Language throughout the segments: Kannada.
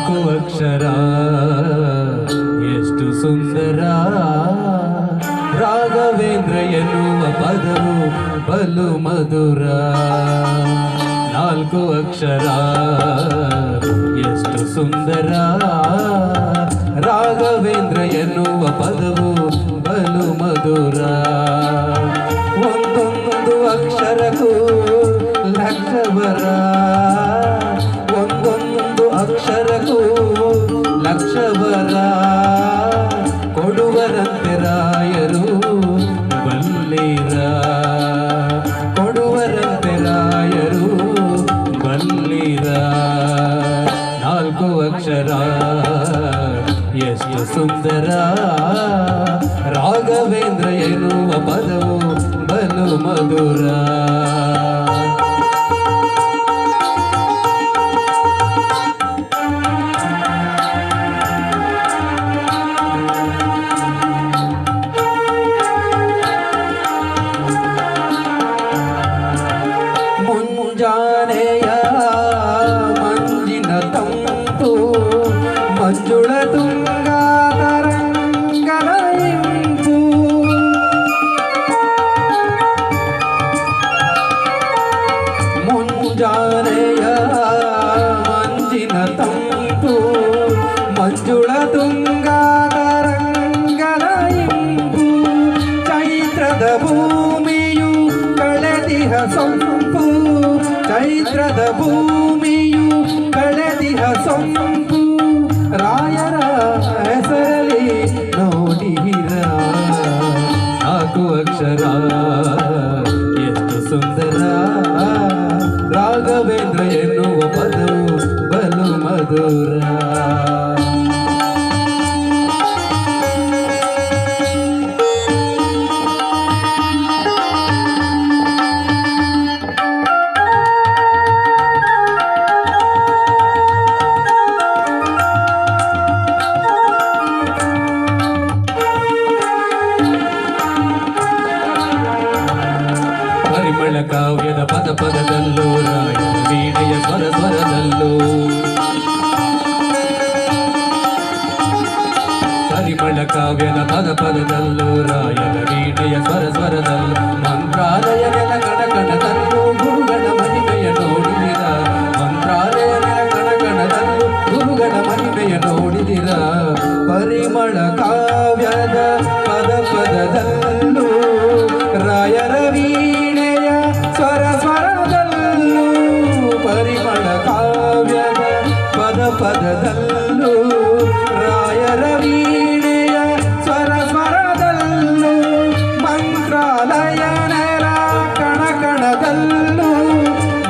ನಾಲ್ಕು ಅಕ್ಷರ ಎಷ್ಟು ಸುಂದರ. ರಾಘವೇಂದ್ರ ಎನ್ನುವ ಪದವು ಬಲು ಮಧುರ. ನಾಲ್ಕು ಅಕ್ಷರ ಎಷ್ಟು ಸುಂದರ. ರಾಘವೇಂದ್ರ ಎನ್ನುವ ಪದವು ಬಲು ಮಧುರ. ಒಂದೊಂದು ಅಕ್ಷರಕ್ಕೂ ಲಕ್ಷವರ. ಒಂದೊಂದು ಅಕ್ಷರಕ್ಕೂ ಲಕ್ಷವರ. ಕೊಡುವರಂತೆ ರಾಯರು ಬಲ್ಲಿರ. ಕೊಡುವರಂತೆ ರಾಯರು ಬಲ್ಲಿರ. ನಾಲ್ಕು ಅಕ್ಷರ ಎಷ್ಟು ಸುಂದರ. ರಾಘವೇಂದ್ರ ಎನ್ನುವ ಪದವು ಬಲು ಮಧುರ. ಮುಂಜಾನೆಯ ಮಂಜಿನ ತಂಪು ಮಂಜುಳ ತುಂಗ ತರಂಗದ ಇಂಪು. ಮುಂಜಾನೆಯ ಮಂಜಿನ ತಂಪು ಮಂಜುಳ ತುಂಗ ತರಂಗದ ಇಂಪು. ಚೈತ್ರದ ಭೂಮಿಯು ಕಳೆದಿಹ ಸೊಂಪು. ಚೈತ್ರದ ಭೂಮಿಯು ಕಳೆದಿಹ ಸೊಂಪು. ರಾಯರ ಹೆಸರಲ್ಲಿ ನೋಡಿರ. ನಾಲ್ಕು ಅಕ್ಷರ ಎಷ್ಟು ಸುಂದರ. ರಾಘವೇಂದ್ರ ಎನ್ನುವ ಪದವು ಬಲು ಮಧುರ. ಪರಿಮಳ ಕಾವ್ಯದ ಪದ ಪದದಲ್ಲೂ ರಾಯರ ವೀಣೆಯ ಸ್ವರ ಸ್ವರದಲ್ಲೂ. ಪರಿಮಳ ಕಾವ್ಯದ ಪದ ಪದದಲ್ಲೂ ರಾಯರ ವೀಣೆಯ ಸ್ವರ ಸ್ವರದಲ್ಲೂ. ಮಂತ್ರಾಲಯ ನೆಲ ಕಣಕಣದಲ್ಲೂ ಗುರುಗಳ ಮಹಿಮೆಯ ನೋಡಿದಿರ. ಮಂತ್ರಾಲಯ ನೆಲ ಕಣಕಣದಲ್ಲೂ ಗುರುಗಳ ಮಹಿಮೆಯ ನೋಡಿದಿರ. ಪರಿಮಳ ಕಾವ್ಯದ ಪದ ಪದದಲ್ಲೂ ರಾಯರ ವೀಣೆಯ ಸ್ವರ ಸ್ವರದಲ್ಲೂ. ಪರಿಮಳ ಕಾವ್ಯದ ಪದ ಪದದಲ್ಲೂ ರಾಯರ ವೀಣೆಯ ಸ್ವರ ಸ್ವರದಲ್ಲೂ. ಮಂತ್ರಾಲಯ ನೆಲ ಕಣಕಣದಲ್ಲೂ.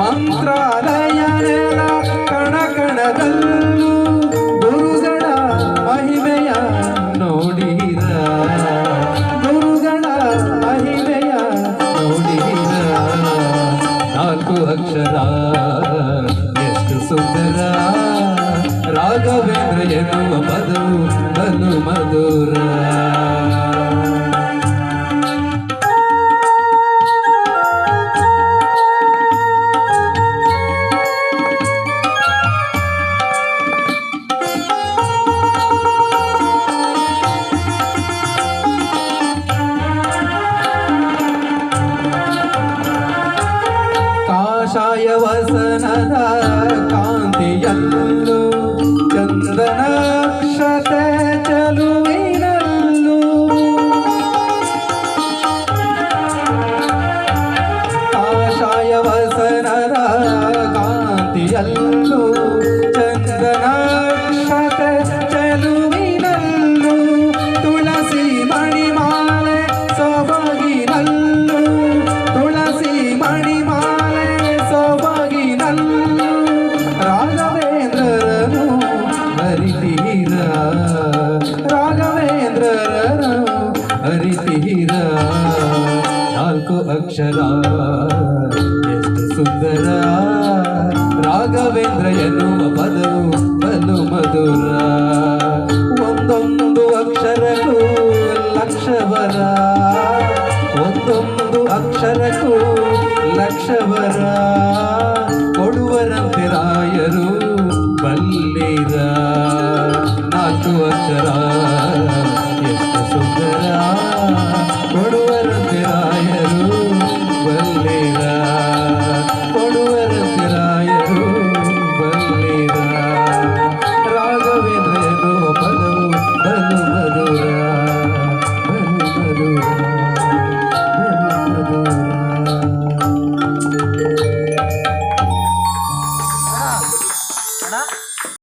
ಮಂತ್ರಾಲಯ ನೆಲ ಕಣಕಣದಲ್ಲೂ ಗುರುಗಳ ಮಹಿಮೆಯ ನೋಡಿರ. ಗುರುಗಳ ಮಹಿಮೆಯ ನೋಡಿರ. ನಾಲ್ಕು ಅಕ್ಷರ ಎಷ್ಟು ಸುಂದರ. ರಾಘವೇಂದ್ರ ಎನ್ನುವ ಪದವು ಬಲು ಮಧುರ. ಕಾಷಾಯ ವಸನದ ಕಾಂತಿಯಲ್ಲೂ ಚಂದನಾಕ್ಷತೆ ಚೆಲುವಿನಲ್ಲೂ. ಕಾಷಾಯ ವಸನದ ಕಾಂತಿಯಲ್ಲೂ ಚಂದನಾಕ್ಷತೆ ಚೆಲುವಿನಲ್ಲೂ. ತುಳಸಿ ಮಣಿಮಾಲೆ ಸೊಬಗಿನಲ್ಲೂ. ತುಳಸಿ ಮಣಿಮಾಲೆ ಸೊಬಗಿನಲ್ಲೂ. ರಾಘವೇಂದ್ರರನು ಹರಿತೀರ. ರಾಘವೇಂದ್ರರನು ಹರಿತೀರ. ನಾಲ್ಕು ಅಕ್ಷರ ಎಷ್ಟು ಸುಂದರ. ರಾಘವೇಂದ್ರ ಎನ್ನುವ ಪದವು ಬಲು ಮಧುರ. ಒಂದೊಂದು ಅಕ್ಷರಕ್ಕೂ ಲಕ್ಷವರ. ಒಂದೊಂದು ಅಕ್ಷರಕ್ಕೂ ಲಕ್ಷವರ.